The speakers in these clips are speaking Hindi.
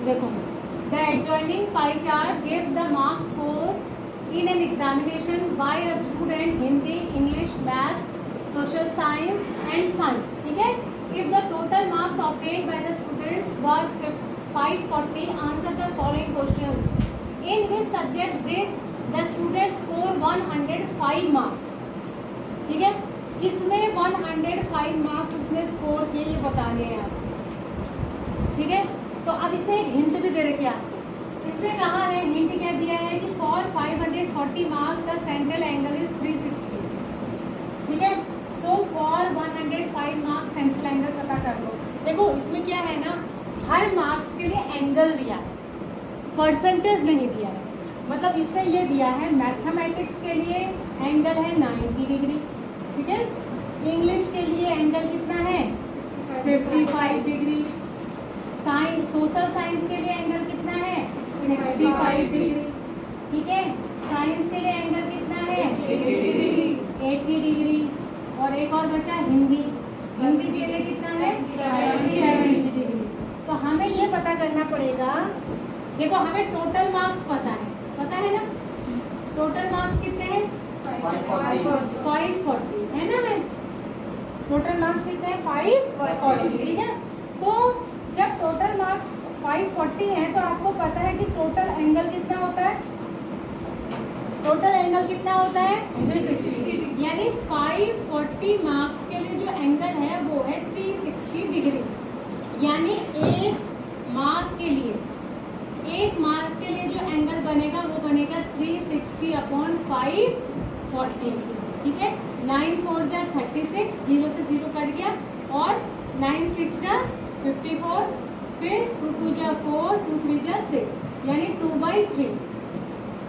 देखो, the adjoining pie chart gives the marks score in an examination by a student Hindi, English, math, social science and science. ठीक है, if the total marks obtained by the students were 540, answer the following questions. In which subject did the student score 105 marks. ठीक है, किसमें 105 मार्क्स उसने स्कोर किए ये बताने हैं आप। ठीक है, तो अब इसने एक हिंट भी दे रखा है। इसने कहा है, हिंट क्या दिया है कि for 540 marks the central angle is 360। ठीक है, so for 105 marks central angle पता कर लो। देखो इसमें क्या है ना, हर मार्क्स के लिए एंगल दिया है, परसेंटेज नहीं दिया है। मतलब इसने ये दिया है, मैथमेटिक्स के लिए एंगल है 90 डिग्री। ठीक है, इंग्लिश के लिए एंगल कितना है 55 डिग्री। साइंस, सोशल साइंस के लिए एंगल कितना है 65 डिग्री। ठीक है, साइंस के लिए एंगल कितना है 80 डिग्री। और एक और बचा हिंदी, हिंदी के लिए कितना है 70 डिग्री। तो हमें ये पता करना पड़ेगा। देखो हमें टोटल मार्क्स पता है ना, टोटल मार्क्स कितने हैं 540 है ना। मैं टोटल मार्क्स कितने हैं 540। ठीक है, तो जब टोटल मार्क्स 540 है तो आपको पता है कि टोटल एंगल कितना होता है, टोटल एंगल कितना होता है 360। यानी 540 मार्क्स के लिए जो एंगल है वो है 360 डिग्री। यानी एक मार्क के लिए जो एंगल बनेगा वो बनेगा 360 अपॉन 540। ठीक है, 9 4 जा 36, 0 से 0 कट गया, और 9 6 जा 54, फिर 2 2 जा 4, 2 3 जा 6, यानी 2/3।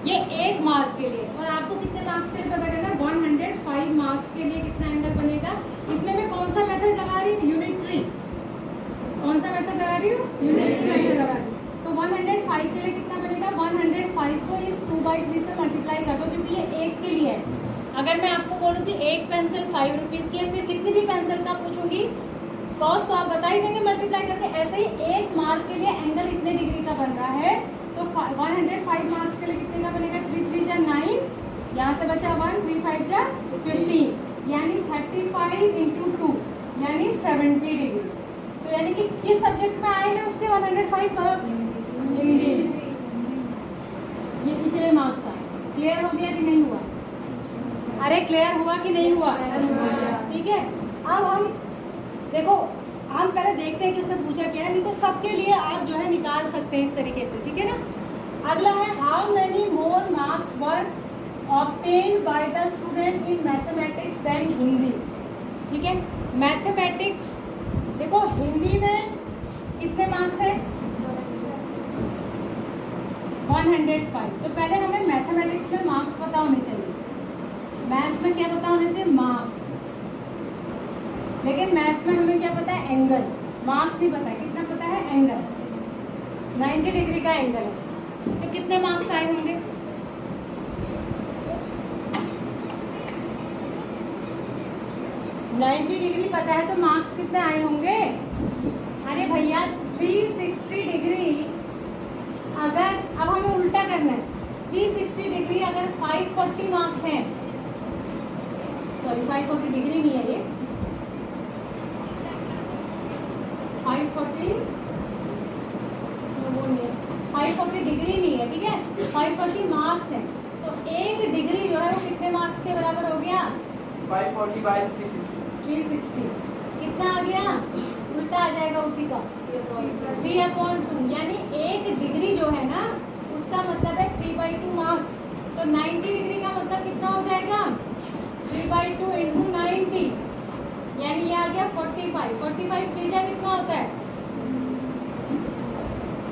ये एक मार्क के लिए। और आपको कितने मार्क्स के लिए पता करना, 105 मार्क्स के लिए कितना एंगल बनेगा। इसमें मैं कौन सा मेथड लगा रही हूँ, यूनिटरी। कौन सा मेथड लगा रही हूँ, यूनिटरी मेथड लगा रही हूँ। तो 105 के लिए कितना बनेगा, 105 को इस 2/3 से मल्टीप्लाई कर दो, क्योंकि ये एक के लिए है। अगर मैं आपको बोलूँ कि एक पेंसिल 5 रुपीज़ की है, फिर कितनी भी पेंसिल का पूछूंगी कॉस्ट तो आप बता ही देंगे मल्टीप्लाई करके। ऐसे ही एक मार्क के लिए एंगल इतने डिग्री का बन रहा है, तो 105 मार्क्स के लिए कितने का बनेगा, 3 3 जा 9, यहाँ से बचा 1, 3 5 जा 15, यानी 35 इंटू 2 यानी 70 डिग्री। तो यानी कि किस सब्जेक्ट में आए हैं उसके 105 मार्क्स, हिंदी। ये इतने मार्क्स आए। क्लियर हो गया कि नहीं हुआ? अरे क्लियर हुआ कि नहीं हुआ? ठीक है, अब हम देखो, हम पहले देखते हैं कि उसने पूछा क्या है, नहीं तो सबके लिए आप जो है निकाल सकते हैं इस तरीके से। ठीक है ना। अगला है, how many more marks were obtained by the student in mathematics than Hindi. ठीक है, मैथमेटिक्स देखो, हिंदी में कितने मार्क्स है 105। तो पहले हमें मैथमेटिक्स में मार्क्स पता होने चाहिए, मैथ्स में क्या पता होना चाहिए, मार्क्स। लेकिन मैथ्स में हमें क्या पता है, एंगल। मार्क्स नहीं पता है, कितना पता है, एंगल। 90 डिग्री का एंगल है, तो कितने मार्क्स आए होंगे, नाइन्टी डिग्री पता है तो मार्क्स कितने आए होंगे। अरे भैया 360 डिग्री, अगर अब हमें उल्टा करना है, 360 डिग्री अगर 540 मार्क्स हैं, सॉरी 540 डिग्री नहीं है ये, 540 वो नहीं है, 540 डिग्री नहीं है। ठीक है, 540 मार्क्स हैं, तो एक डिग्री जो है वो कितने मार्क्स के बराबर हो गया, 540 बाय 360 कितना आ गया, उल्टा आ जाएगा उसी का 3/2। यानी एक डिग्री जो है ना उसका मतलब है 3/2 मार्क्स। तो 90 डिग्री का मतलब कितना हो जाएगा, 3/2 इंटू 90, यानी ये आ गया 45। 45 त्रिज्या कितना होता है,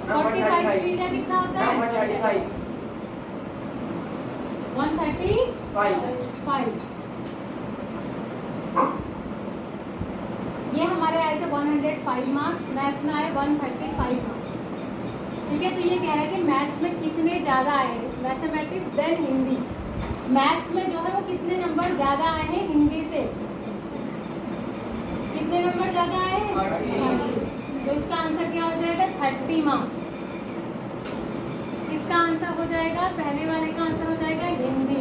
45 त्रिज्या कितना होता है 135। ये हमारे आए थे 105 मार्क्स, मैथ्स में आए 135 मार्क्स। ठीक है, तो ये कह रहा है कि मैथ्स में कितने ज़्यादा आए, मैथमेटिक्स देन हिंदी। मैथ्स में जो है वो कितने नंबर ज़्यादा आए हैं हिंदी से, कितने नंबर ज़्यादा आए हैं, तो इसका आंसर क्या हो जाएगा 30 मार्क्स। किसका आंसर हो जाएगा? पहले वाले का आंसर हो जाएगा हिंदी।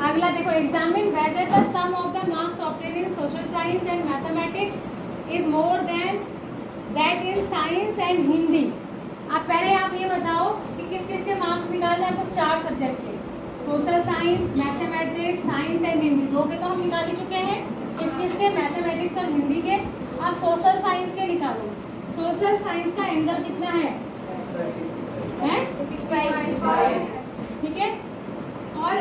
अगला देखो, examine whether the sum of the marks obtain in social science and mathematics is more than that in science and Hindi. अब पहले आप ये बताओ कि किस किस के मार्क्स निकालने हैं आपको? 4 सब्जेक्ट के, social science, mathematics, science and Hindi. 2 के तो हम निकाल ही चुके हैं, किस किस के? मैथमेटिक्स और हिंदी के। अब सोशल साइंस के निकालो। सोशल साइंस का एंगल कितना है? 65। ठीक है। और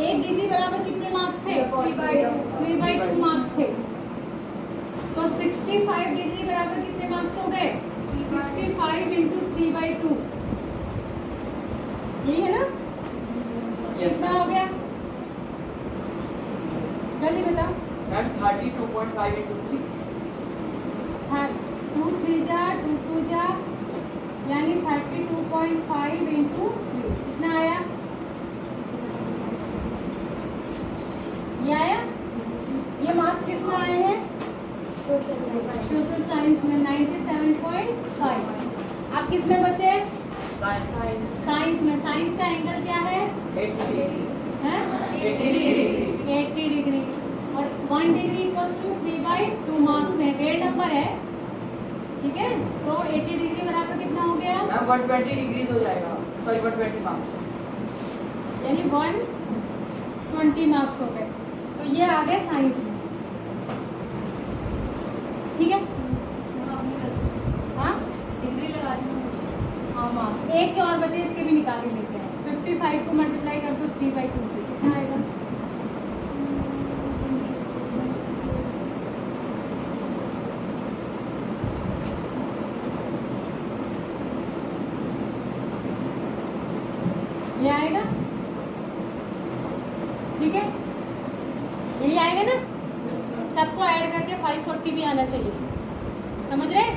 1 डिग्री बराबर कितने मार्क्स थे? 3/2 मार्क्स थे। तो 65 डिग्री बराबर कितने मार्क्स हो गए? 65 इंटू 3/2, यही है ना? कितना हो गया? जल्दी बताओ। Ma'am 32.5 into 3। हाँ, 2 3 जा 2 2 जा, यानी 32.5 इंटू 3 कितना आया? ये आया। ये मार्क्स किस में आए हैं? सोशल साइंस में 97.5। आप किस में बचे? साइंस में। साइंस का एंगल क्या है? 80 डिग्री। और 1 डिग्री इक्वल्स टू 3/2 मार्क्स है, वेट नंबर है। ठीक है, तो 80 डिग्री बराबर कितना हो गया? मैम 120 डिग्रीज हो जाएगा, सॉरी 120 मार्क्स, यानी 120 मार्क्स हो गए। तो ये आ गए साइंस में। ठीक है, हाँ हाँ मार्क्स। एक के और बचे, इसके भी निकाल ही लेते हैं। 55 को मल्टीप्लाई कर दो 3/2 से, कितना आएगा? ये आएगा। ठीक है, यही आएगा ना? सबको ऐड करके 540 भी आना चाहिए, समझ रहे?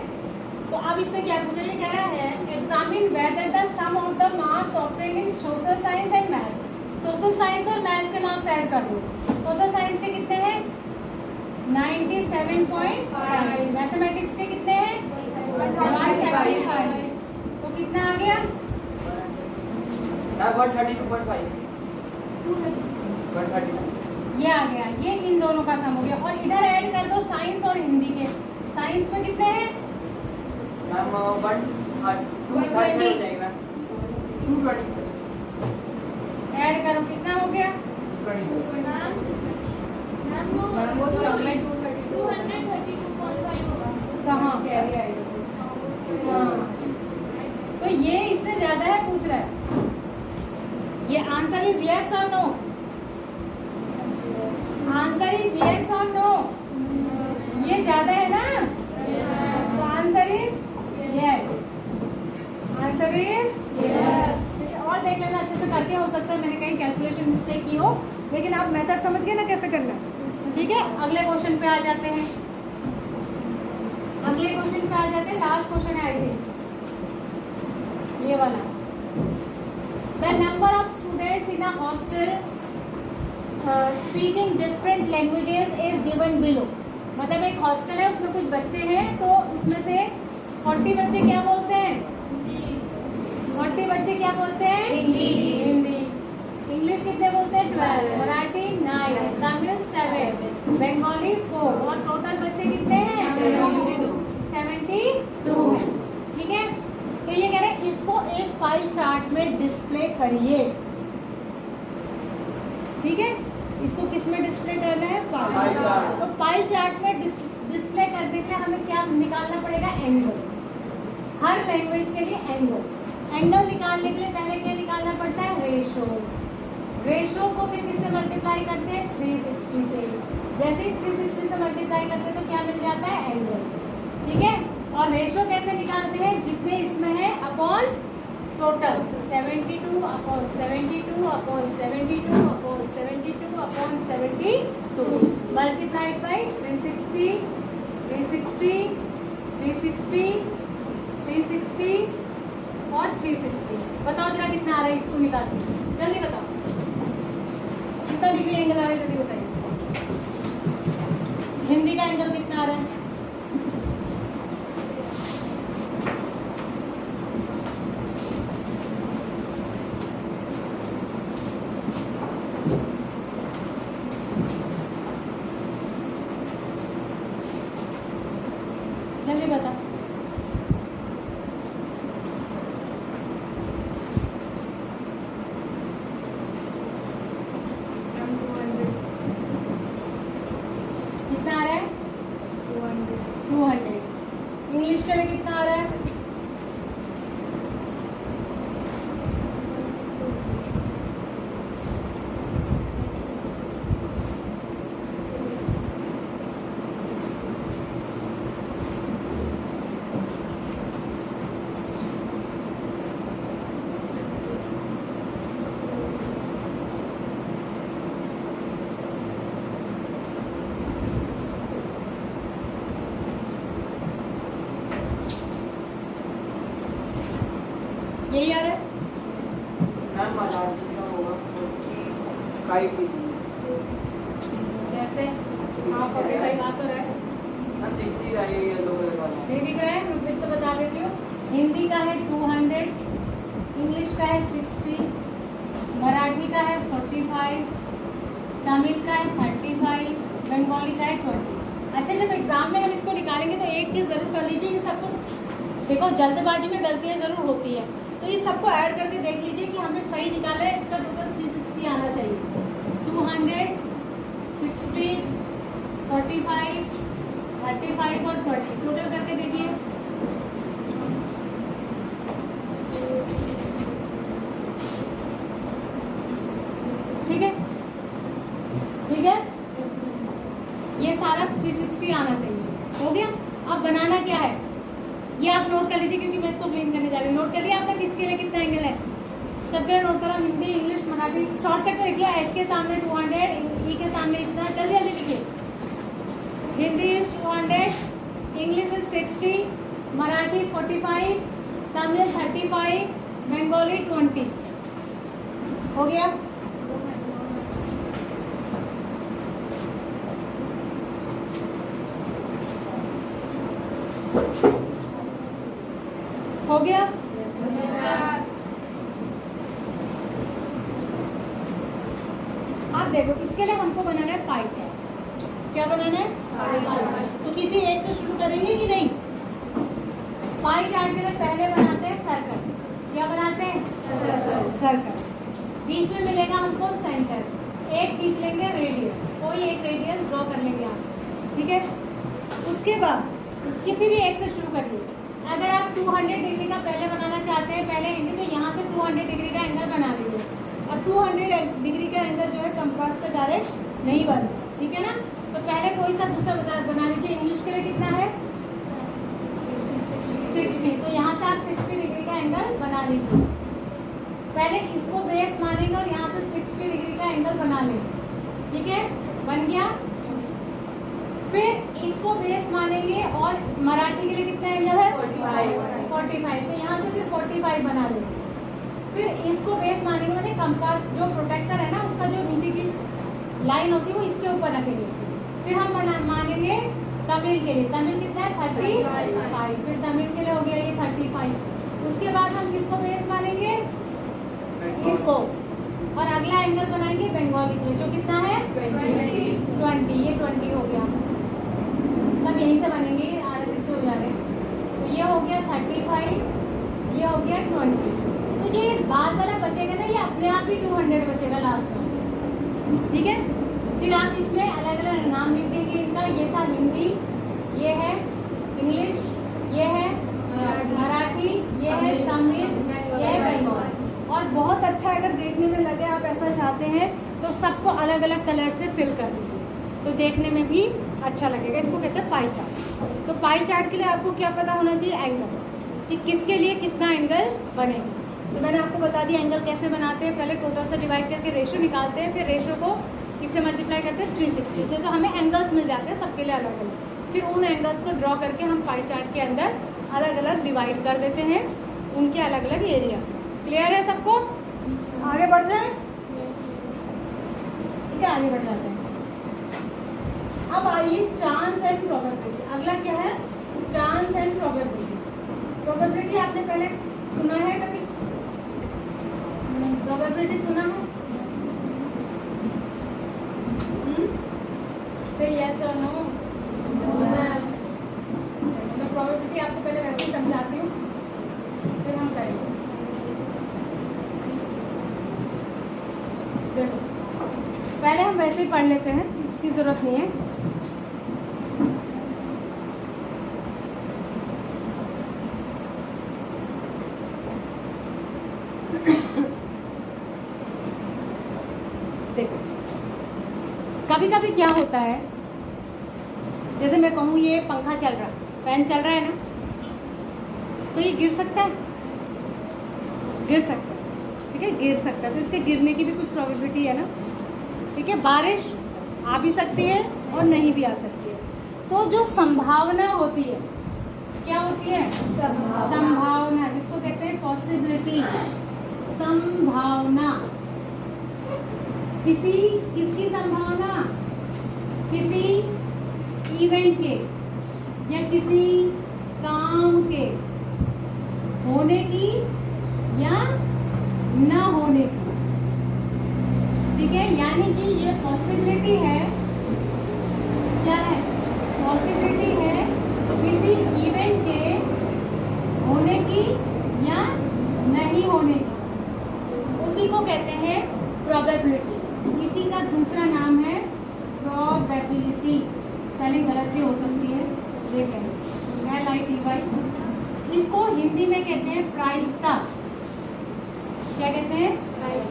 तो अब इससे क्या पूछा? ये कह रहा है examine whether the sum of the marks obtain in social science and maths. Social science और मैथ्स के मार्क्स ऐड कर दो। सोशल साइंस के कितने हैं? 97.5। मैथमेटिक्स के कितने हैं? 135। तो कितना आ गया? 132.5 132। ये आ गया। ये इन दोनों का सम हो गया। और इधर ऐड कर दो साइंस और हिंदी के। साइंस में कितने हैं? मैम 220 हो जाएगा। 220 ऐड करो, कितना हो गया? 222। कहाँ? हाँ, तो ये इससे ज्यादा है, पूछ रहा है। ये आंसर इज यस और नो? आंसर इज यस और नो? ये ज्यादा है ना? तो answer is yes. Answer is yes. और देख लेना अच्छे से करके, हो सकता है मैंने कहीं कैलकुलेशन मिस्टेक की हो, लेकिन आप मेथड समझ गए ना कैसे करना है। ठीक है, अगले क्वेश्चन पे आ जाते हैं। अगले क्वेश्चन पे आ जाते हैं। लास्ट क्वेश्चन है आई थिंक ये वाला। The number of students in a hostel speaking different languages is given below. मतलब एक हॉस्टल है, उसमें कुछ बच्चे हैं, तो उसमें से 40 बच्चे क्या बोलते हैं? 40 बच्चे क्या बोलते हैं? हिंदी। इंग्लिश कितने बोलते हैं? 12। मराठी 9, तमिल 7, बंगाली 4, और टोटल बच्चे कितने हैं? 72 है। ठीक है, तो ये कह रहे हैं इसको एक पाई चार्ट में डिस्प्ले करिए। ठीक है, इसको किस में डिस्प्ले करना है? Pie chart. तो पाई चार्ट में डिस्प्ले करने के लिए हमें क्या निकालना पड़ेगा? एंगल। हर लैंग्वेज के लिए एंगल। एंगल निकालने के लिए पहले क्या निकालना पड़ता है? रेशो। रेशो को फिर किससे मल्टीप्लाई करते हैं? 360 से। जैसे ही 360 से मल्टीप्लाई करते हैं तो क्या मिल जाता है? एंगल। ठीक है, और रेशो कैसे निकालते हैं? जितने इसमें है upon total. 72 upon 72 upon 72 upon 72 upon 72 multiplied by 360 360 360 360 और 360। बताओ जरा कितना आ रहा है, इसको निकाल जल्दी बताओ कितना डिग्री एंगल आ रहा है, जल्दी बताइए। हिंदी का एंगल कितना आ रहा है? यही आ रहा है। मैम मराठी का होगा 45 डिग्री। कैसे? हाँ 45 आ तो रहा है। मैम दिखती रही है येलो कलर वाला। नहीं दिख रहा है, मैं फिर तो बता देती हूँ। हिंदी का है 200, इंग्लिश का है 60, मराठी का है 45, तमिल का है 35, बंगाली का है 20। अच्छा, जब एग्जाम में हम इसको निकालेंगे तो एक चीज़ ज़रूर कर लीजिए कि सबको, देखो जल्दबाजी में गलतियाँ ज़रूर होती है, तो ये सबको ऐड करके देख लीजिए कि हमने सही निकाला है। इसका टोटल 360 आना चाहिए। 200, 60, 45, 35 और 20 टोटल करके देखिए। ठीक है, ठीक है, ये सारा 360 आना चाहिए। हो गया। अब बनाना क्या है ये आप नोट कर लीजिए, क्योंकि मैं इसको क्लीन करने जा रही हूँ। नोट कर लिया आपने किसके लिए कितना एंगल है? सबके नोट करो। हिंदी, इंग्लिश, मराठी शॉर्टकट में लिख लिया। एच के सामने 200, ई के सामने इतना, जल्दी जल्दी लिखिए। Hindi is 200, English is 60, Marathi 45, Tamil 35, Bengali 20। हो गया। हो गया। अब देखो, इसके लिए हमको बनाना है पाई चार्ट। क्या बनाना है? Pie chart. तो किसी एक से शुरू करेंगे कि नहीं? पाई चार्ट के लिए पहले बनाते हैं सर्कल। क्या बनाते हैं? सर्कल। बीच में मिलेगा हमको सेंटर। एक खींच लेंगे रेडियस, कोई एक रेडियस ड्रॉ कर लेंगे आप। ठीक है। उसके बाद किसी भी एक से शुरू करिए। अगर आप 200 डिग्री का पहले बनाना चाहते हैं, पहले हिंदी, तो यहाँ से 200 डिग्री का एंगल बना लीजिए। और 200 डिग्री का एंगल जो है कंपास से डायरेक्ट नहीं बनता। ठीक है ना? तो पहले कोई सा दूसरा बना लीजिए। इंग्लिश के लिए कितना है? 60। तो यहाँ से आप 60 डिग्री का एंगल बना लीजिए। पहले इसको बेस मानेंगे और यहाँ से 60 डिग्री का एंगल बना लेंगे। ठीक है, बन गया। फिर इसको बेस मानेंगे और मराठी के लिए कितना एंगल है? 45। तो यहाँ से फिर 45 बना लेंगे। फिर इसको बेस मानेंगे, मैंने कंपास जो प्रोटेक्टर है ना, उसका जो नीचे की लाइन होती है वो इसके ऊपर रखेंगे। फिर हम मानेंगे तमिल के लिए। तमिल कितना है? 35। फिर तमिल के लिए हो गया ये 35। उसके बाद हम किसको बेस मानेंगे? इसको। और अगला एंगल बनाएंगे बंगाली के लिए, जो कितना है? 20। ये 20 हो गया। सब यहीं से बनेंगे, आधे पीछे हो जा रहे हैं। तो ये हो गया 35, ये हो गया 20। तो जो ये बाद वाला बचेगा ना, ये अपने आप ही 200 बचेगा लास्ट में। ठीक है। फिर आप इसमें अलग अलग नाम लिख देंगे इनका। ये था हिंदी, ये है इंग्लिश, ये है मराठी, ये है तमिल, ये है बंगाली। और बहुत अच्छा अगर देखने में लगे, आप ऐसा चाहते हैं, तो सबको अलग अलग कलर से फिल कर दीजिए, तो देखने में भी अच्छा लगेगा। इसको कहते हैं पाई चार्ट। तो पाई चार्ट के लिए आपको क्या पता होना चाहिए? एंगल, कि किसके लिए कितना एंगल बनेगा। तो मैंने आपको बता दिया एंगल कैसे बनाते हैं। पहले टोटल से डिवाइड करके रेशो निकालते हैं, फिर रेशो को इससे मल्टीप्लाई करते हैं 360 से, तो हमें एंगल्स मिल जाते हैं सबके लिए अलग अलग। फिर उन एंगल्स को ड्रॉ करके हम पाई चार्ट के अंदर अलग अलग डिवाइड कर देते हैं, उनके अलग अलग एरिया। क्लियर है सबको? आगे बढ़ जाए। ठीक है, आगे बढ़ जाते हैं। अब आइए चांस एंड प्रोबेबिलिटी। अगला क्या है? Chance and probability. प्रोबेबिलिटी आपने पहले सुना है कभी? प्रोबेबिलिटी सुना है? से यस और नो? मैं प्रोबेबिलिटी आपको पहले वैसे ही समझाती हूँ, फिर हम करेंगे। देखो, पहले हम वैसे ही पढ़ लेते हैं, इसकी जरूरत नहीं है। देखो, कभी कभी क्या होता है, जैसे मैं कहूँ ये पंखा चल रहा है, फैन चल रहा है ना, तो ये गिर सकता है? गिर सकता है। ठीक है, गिर सकता है। तो इसके गिरने की भी कुछ प्रोबेबिलिटी है ना। ठीक है, बारिश आ भी सकती है और नहीं भी आ सकती है। तो जो संभावना होती है, क्या होती है? संभावना, जिसको कहते हैं पॉसिबिलिटी। प्रोबेबिलिटी, संभावना, किसकी संभावना, किसी इवेंट के या किसी काम के होने की या ना होने की, ठीक है। यानी कि ये पॉसिबिलिटी है, क्या है, पॉसिबिलिटी है किसी इवेंट के होने की या नहीं होने की, उसी को कहते हैं प्रोबेबिलिटी। इसी का दूसरा नाम है प्रोबेबिलिटी। स्पेलिंग गलत भी हो सकती है, देखें LITY। इसको हिंदी में कहते हैं प्रायिकता। क्या कहते हैं,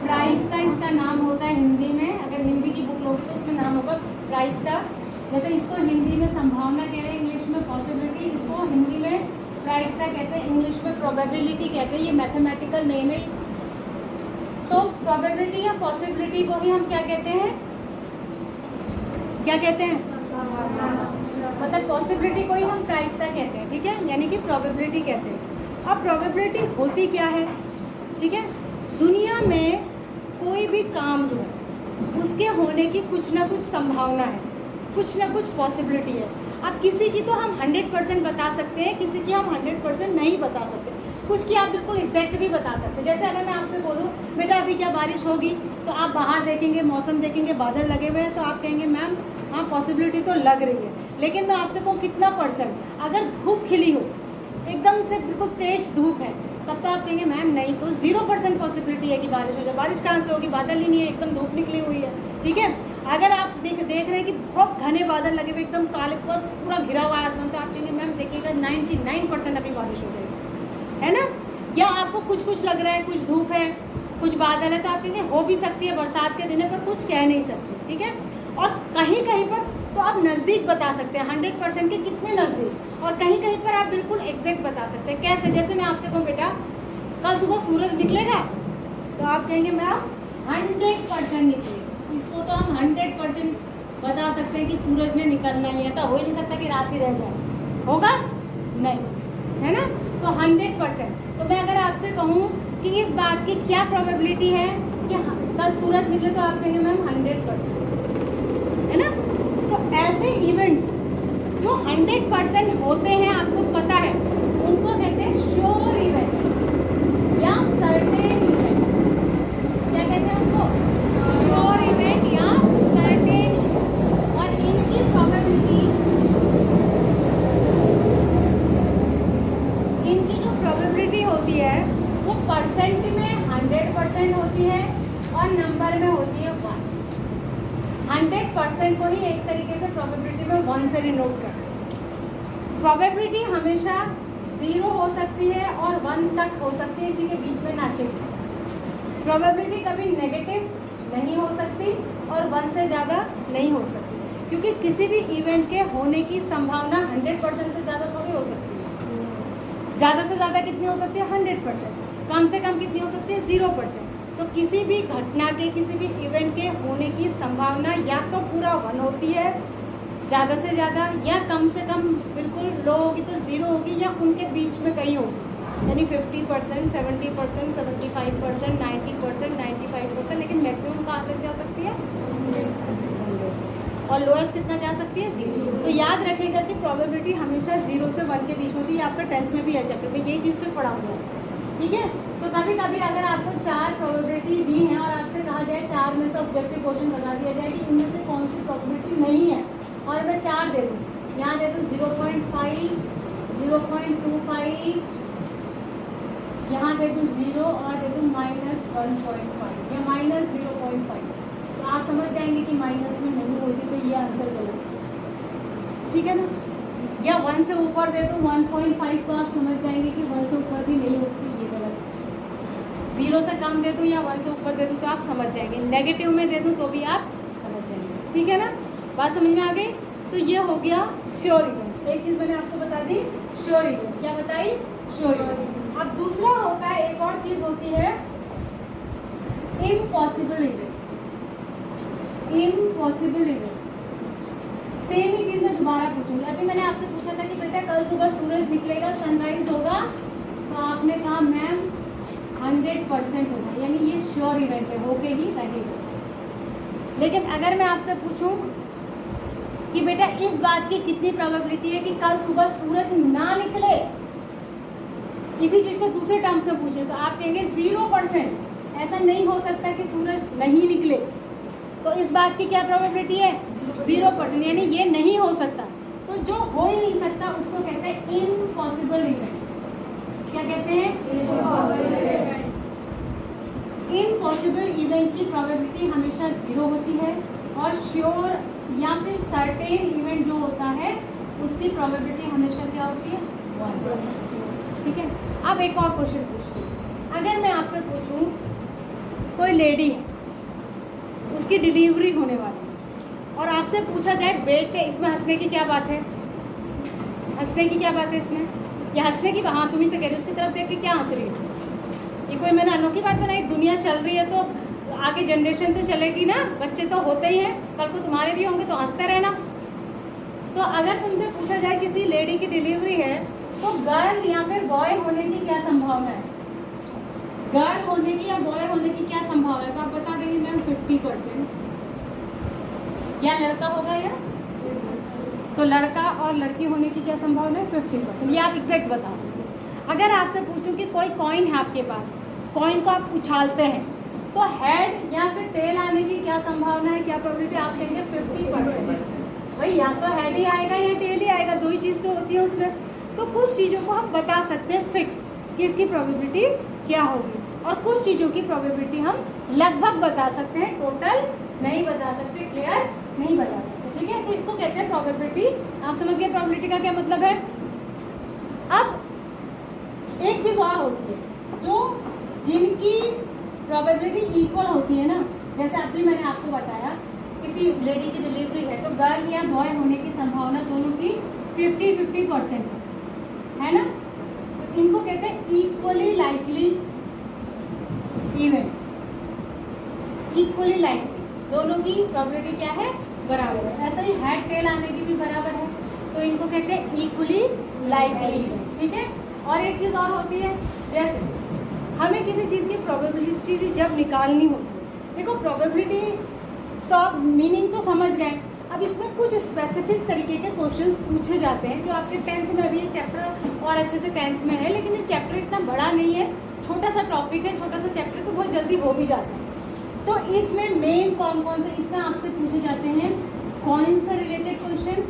प्रायिकता इसका नाम होता है हिंदी में। अगर हिंदी की बुक लोगे तो उसमें नाम होगा प्रायिकता। जैसे इसको हिंदी में संभावना कह रहे हैं, इंग्लिश में पॉसिबिलिटी, इसको हिंदी में प्रायिकता कहते हैं, इंग्लिश में प्रोबेबिलिटी कहते हैं। ये मैथमेटिकल नेम है। तो प्रोबेबिलिटी या पॉसिबिलिटी को ही हम क्या कहते हैं, क्या कहते हैं, मतलब पॉसिबिलिटी को ही हम प्रायिकता कहते हैं, ठीक है, यानी कि प्रोबेबिलिटी कहते हैं। अब प्रोबेबिलिटी होती क्या है, ठीक है। दुनिया में कोई भी काम जो है उसके होने की कुछ ना कुछ संभावना है, कुछ ना कुछ पॉसिबिलिटी है। अब किसी की तो हम 100% बता सकते हैं, किसी की हम 100% नहीं बता सकते, कुछ की आप बिल्कुल एग्जैक्ट भी बता सकते हैं। जैसे अगर मैं आपसे बोलूँ बेटा अभी क्या बारिश होगी, तो आप बाहर देखेंगे, मौसम देखेंगे, बादल लगे हुए हैं, तो आप कहेंगे मैम हाँ पॉसिबिलिटी तो लग रही है। लेकिन मैं आपसे कहूँ कितना %, अगर धूप खिली हो, एकदम से बिल्कुल तेज धूप है, तब तो आप कहेंगे मैम नहीं, तो 0% पॉसिबिलिटी है कि बारिश हो जाए। बारिश कहाँ से होगी, बादल ही नहीं है, एकदम धूप निकली हुई है, ठीक है। अगर आप देख रहे हैं कि बहुत घने बादल लगे हुए, एकदम काले, बस पूरा घिरा हुआ है आसमान, तो आप कहेंगे मैम देखिएगा 99% अभी बारिश हो जाएगी, है ना। या आपको कुछ लग रहा है, कुछ धूप है, कुछ बादल है, तो आप कहेंगे हो भी सकती है, बरसात के दिन है, पर कुछ कह नहीं सकते, ठीक है। और कहीं कहीं पर तो आप नज़दीक बता सकते हैं, 100% के कितने नज़दीक, और कहीं कहीं पर आप बिल्कुल एग्जैक्ट बता सकते हैं। कैसे, जैसे मैं आपसे कहूँ बेटा कल सुबह सूरज निकलेगा, तो आप कहेंगे मैम 100% निकलेगा। इसको तो हम 100% बता सकते हैं कि सूरज ने निकलना ही, ऐसा हो ही नहीं सकता कि रात ही रह जाए, होगा नहीं, है ना। तो 100%। तो मैं अगर आपसे कहूँ कि इस बात की क्या प्रोबेबिलिटी है कि कल सूरज निकले, तो आप कहेंगे मैम 100%, है ना। तो ऐसे इवेंट्स जो 100% होते हैं, आपको पता है, उनको कहते हैं श्योर इवेंट या सर्टेन इवेंट। क्या कहते हैं उनको, श्योर इवेंट या सर्टेन इवेंट। और इनकी प्रोबेबिलिटी, इनकी जो प्रोबेबिलिटी होती है वो परसेंट में 100% होती है और नंबर में होती है 1। 100% को ही एक तरीके से प्रोबेबिलिटी में 1 से डिनोट करते हैं। प्रोबेबिलिटी हमेशा 0 हो सकती है और 1 तक हो सकती है, इसी के बीच में ना चले। प्रोबेबिलिटी कभी नेगेटिव नहीं हो सकती और 1 से ज़्यादा नहीं हो सकती, क्योंकि किसी भी इवेंट के होने की संभावना 100% से ज़्यादा थोड़ी हो सकती है। ज़्यादा से ज़्यादा कितनी हो सकती है, 100%। कम से कम कितनी हो सकती है, 0%। तो किसी भी घटना के, किसी भी इवेंट के होने की संभावना या तो पूरा 1 होती है ज़्यादा से ज़्यादा, या कम से कम बिल्कुल लो होगी तो 0 होगी, या उनके बीच में कहीं होगी, यानी 50%, 70%, 75%, 90%, 95%, लेकिन मैक्सिमम कहाँ तक जा सकती है, 100। और लोएस्ट कितना जा सकती है, 0। तो याद रखिएगा कि प्रोबेबिलिटी हमेशा 0 से 1 के बीच में होती है। आपका 10th में भी है चैप्टर में यही चीज़ पे पढ़ा हुआ है, ठीक है। तो कभी कभी अगर आपको 4 प्रोबेबिलिटी दी है और आपसे कहा जाए 4 में से ऑब्जेक्टिव क्वेश्चन बता दिया जाए कि इनमें से कौन सी प्रोबेबिलिटी नहीं है, और मैं 4 दे दूँ, यहाँ दे दूँ 0.5, 0.25, यहाँ दे दूँ 0 और दे दूँ -1.5 या -0.5, तो आप समझ जाएंगे कि माइनस में नहीं होती, तो ये आंसर गलत है, ठीक है ना। या 1 से ऊपर दे दूँ 1.5, तो आप समझ जाएंगे कि 1 से ऊपर भी नहीं होती, ये गलत है। 0 से कम दे दूँ या 1 से ऊपर दे दूँ तो आप समझ जाएंगे, नेगेटिव में दे दूँ तो भी आप समझ जाएंगे, ठीक है ना। बात समझ में आ गई। तो ये हो गया श्योर इवेंट। एक चीज़ मैंने आपको बता दी, श्योर इवेंट। क्या बताई, श्योर इवेंट। अब दूसरा होता है, एक और चीज़ होती है impossible event. Impossible event same ही चीज़ मैं दोबारा पूछूंगी। अभी मैंने आपसे पूछा था कि बेटा कल सुबह सूरज निकलेगा, सनराइज होगा, तो आपने कहा मैम 100% होगा, यानी ये श्योर इवेंट है, होके ही रहेगा। लेकिन अगर मैं आपसे पूछूं कि बेटा इस बात की कितनी प्रोबेबिलिटी है कि कल सुबह सूरज ना निकले, इसी चीज़ को दूसरे टर्म से पूछे तो आप कहेंगे 0%। ऐसा नहीं हो सकता कि सूरज नहीं निकले, तो इस बात की क्या प्रोबेबिलिटी है? 0%, यानी ये नहीं हो सकता। तो जो हो ही नहीं सकता उसको कहते हैं इम्पॉसिबल इवेंट। क्या कहते हैं? इम्पॉसिबल इवेंट की प्रोबेबिलिटी हमेशा 0 होती है, और श्योर या फिर सर्टेन इवेंट जो होता है उसकी प्रोबेबिलिटी हमेशा क्या होती है? 1। ठीक है। अब एक और क्वेश्चन पूछती हूँ। अगर मैं आपसे पूछूं कोई लेडी है, उसकी डिलीवरी होने वाली है, और आपसे पूछा जाए बेटे इसमें हंसने की क्या बात है? हंसने की क्या बात है इसमें? या हंसने की, हाँ तुम ही से कह रहे हो, उसकी तरफ देख के क्या हंस रही हो? ये कोई मैंने अनोखी बात बनाई? दुनिया चल रही है तो आगे जनरेशन तो चलेगी ना, बच्चे तो होते ही हैं, कल को तुम्हारे भी होंगे, तो हंसते रहना। तो अगर तुमसे पूछा जाए किसी लेडी की डिलीवरी है तो गर्ल या फिर बॉय होने की क्या संभावना है? गर्ल होने की या बॉय होने की क्या संभावना है? तो आप बता देंगे मैम 50%। या लड़का होगा या तो लड़का और लड़की होने की क्या संभावना है? 50%। ये आप एग्जैक्ट बता सकते हैं। अगर आपसे पूछूं कि कोई कॉइन है आपके पास, कॉइन को आप उछालते हैं तो हेड या फिर टेल आने की क्या संभावना है? क्या प्रोबेबिलिटी? आप कहेंगे 50%। भाई या तो हेड ही आएगा या टेल ही आएगा, दो ही चीज़ तो होती है उसमें। तो कुछ चीज़ों को हम बता सकते हैं फिक्स कि इसकी प्रोबेबिलिटी क्या होगी, और कुछ चीज़ों की प्रोबेबिलिटी हम लगभग बता सकते हैं, टोटल नहीं बता सकते, क्लियर नहीं बता सकते। ठीक है, तो इसको कहते हैं प्रोबेबिलिटी। आप समझ गए प्रोबेबिलिटी का क्या मतलब है? अब एक चीज़ और होती है, जो जिनकी प्रोबेबिलिटी इक्वल होती है ना, जैसे अभी मैंने आपको बताया किसी लेडी की डिलीवरी है तो गर्ल या बॉय होने की संभावना दोनों की 50-50% है ना। तो इनको कहते हैं equally likely event. Equally likely, दोनों की प्रोबेबिलिटी क्या है? बराबर है। ऐसा ही हेड टेल आने की भी बराबर है, तो इनको कहते हैं इक्वली लाइकली इवेंट। ठीक है। और एक चीज़ और होती है, जैसे हमें किसी चीज़ की प्रोबेबिलिटी जब निकालनी होती है, देखो प्रोबेबिलिटी तो आप मीनिंग तो समझ गए, अब इसमें कुछ स्पेसिफिक तरीके के क्वेश्चंस पूछे जाते हैं जो आपके 10th में, अभी ये चैप्टर और अच्छे से 10th में है, लेकिन ये चैप्टर इतना बड़ा नहीं है, छोटा सा टॉपिक है, छोटा सा चैप्टर, तो बहुत जल्दी हो भी जाता है। तो इसमें मेन कौन कौन से इसमें आपसे पूछे जाते हैं? कॉइन से रिलेटेड क्वेश्चन,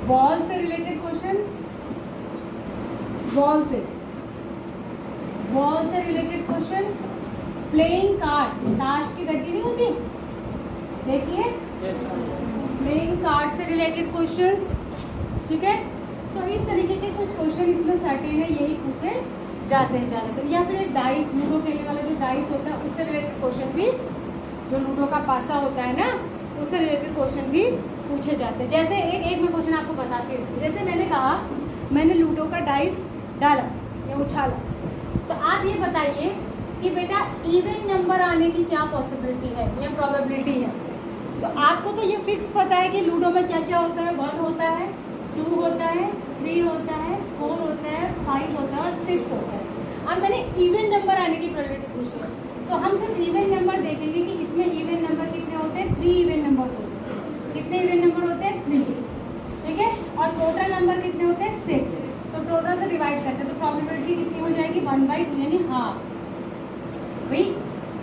बॉल से रिलेटेड क्वेश्चन, बॉल से रिलेटेड क्वेश्चन, प्लेइंग कार्ड, ताश की गड्डी नहीं होती, देखिए प्लेइंग कार्ड से रिलेटेड क्वेश्चंस। ठीक है, तो इस तरीके के कुछ क्वेश्चन इसमें सर्टेन है, यही पूछे जाते हैं ज़्यादातर। या फिर एक डाइस, लूडो खेलने वाला जो डाइस होता है उससे रिलेटेड क्वेश्चन भी, जो लूडो का पासा होता है ना, उससे रिलेटेड क्वेश्चन भी पूछे जाते हैं। जैसे एक मैं क्वेश्चन आपको बताती हूँ इसमें, जैसे मैंने कहा मैंने लूडो का डाइस डाला या उछाला, तो आप ये बताइए कि बेटा इवन नंबर आने की क्या पॉसिबिलिटी है या प्रोबेबिलिटी है। तो आपको तो ये फिक्स पता है कि लूडो में क्या क्या होता है, 1 होता है, 2 होता है, 3 होता है, 4 होता है, 5 होता है और 6 होता है। अब मैंने इवन नंबर आने की प्रोबेबिलिटी पूछी है, तो हम सिर्फ इवन नंबर देखेंगे कि इसमें इवन नंबर कितने होते हैं? 3 इवन नंबर्स होते हैं। कितने इवन नंबर होते हैं? 3। ठीक है, और टोटल नंबर कितने होते हैं? 6। तो टोटल से डिवाइड करते हैं तो प्रोबेबिलिटी कितनी हो जाएगी? 1/2, यानी हाफ। भाई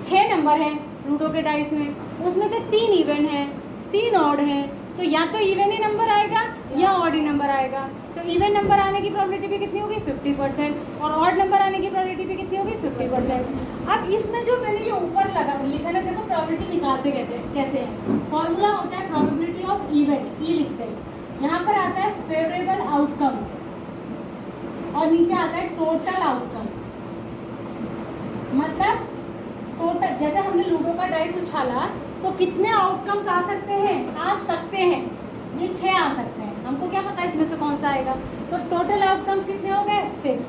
6 नंबर हैं लूडो के डाइस में, उसमें से 3 इवन है, 3 ऑड है, तो या तो इवन ही नंबर आएगा या ऑड ही नंबर आएगा। तो इवन नंबर आने की प्रोबेबिलिटी भी कितनी होगी? 50%, और ऑड नंबर आने की प्रोबेबिलिटी भी कितनी होगी? 50%। अब इसमें जो मैंने ये ऊपर लगा लिखा ना, देखो प्रोबेबिलिटी निकालते कैसे हैं। फॉर्मूला होता है प्रोबेबिलिटी ऑफ इवेंट, ई लिखते हैं। यहाँ पर आता है फेवरेबल आउटकम्स और नीचे आता है टोटल आउटकम्स। मतलब टोटल, जैसे हमने लूडो का डाइस उछाला तो कितने आउटकम्स आ सकते हैं? ये 6 आ सकते हैं। हमको क्या पता है इसमें से कौन सा आएगा। तो टोटल आउटकम्स कितने हो गए? 6।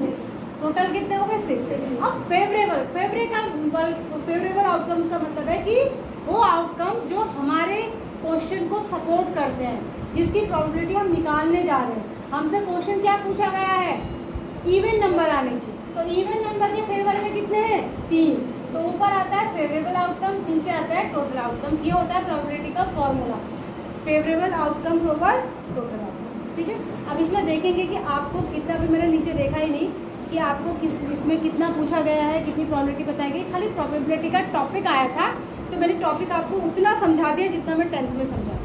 टोटल कितने हो गए? 6। अब फेवरेबल आउटकम्स का मतलब है कि वो आउटकम्स जो हमारे क्वेश्चन को सपोर्ट करते हैं, जिसकी प्रोबेबिलिटी हम निकालने जा रहे हैं। हमसे क्वेश्चन क्या पूछा गया है? इवन नंबर आने की। तो इवन नंबर के फेवर में कितने कितने हैं 3, तो ऊपर आता है फेवरेबल आउटकम्स, नीचे आता है टोटल आउटकम्स। ये होता है प्रोबेबिलिटी का formula, favourable outcomes over total outcomes, ठीक है। अब इसमें देखेंगे कि आपको कितना, भी मैंने नीचे देखा ही नहीं कि आपको किस इसमें कितना पूछा गया है, कितनी प्रोबेबिलिटी बताई गई। खाली प्रोबेबिलिटी का टॉपिक आया था, तो मैंने टॉपिक आपको उतना समझा दिया जितना मैं 10th में समझा,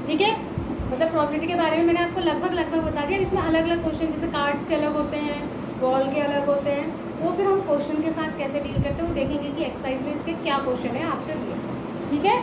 ठीक है। मतलब प्रोबेबिलिटी के बारे में मैंने आपको लगभग बता दिया। इसमें अलग अलग क्वेश्चन, जैसे कार्ड्स के अलग होते हैं, बॉल के अलग होते हैं, वो फिर हम क्वेश्चन के साथ कैसे डील करते हैं वो देखेंगे कि एक्सरसाइज में इसके क्या क्वेश्चन है आपसे, ठीक है।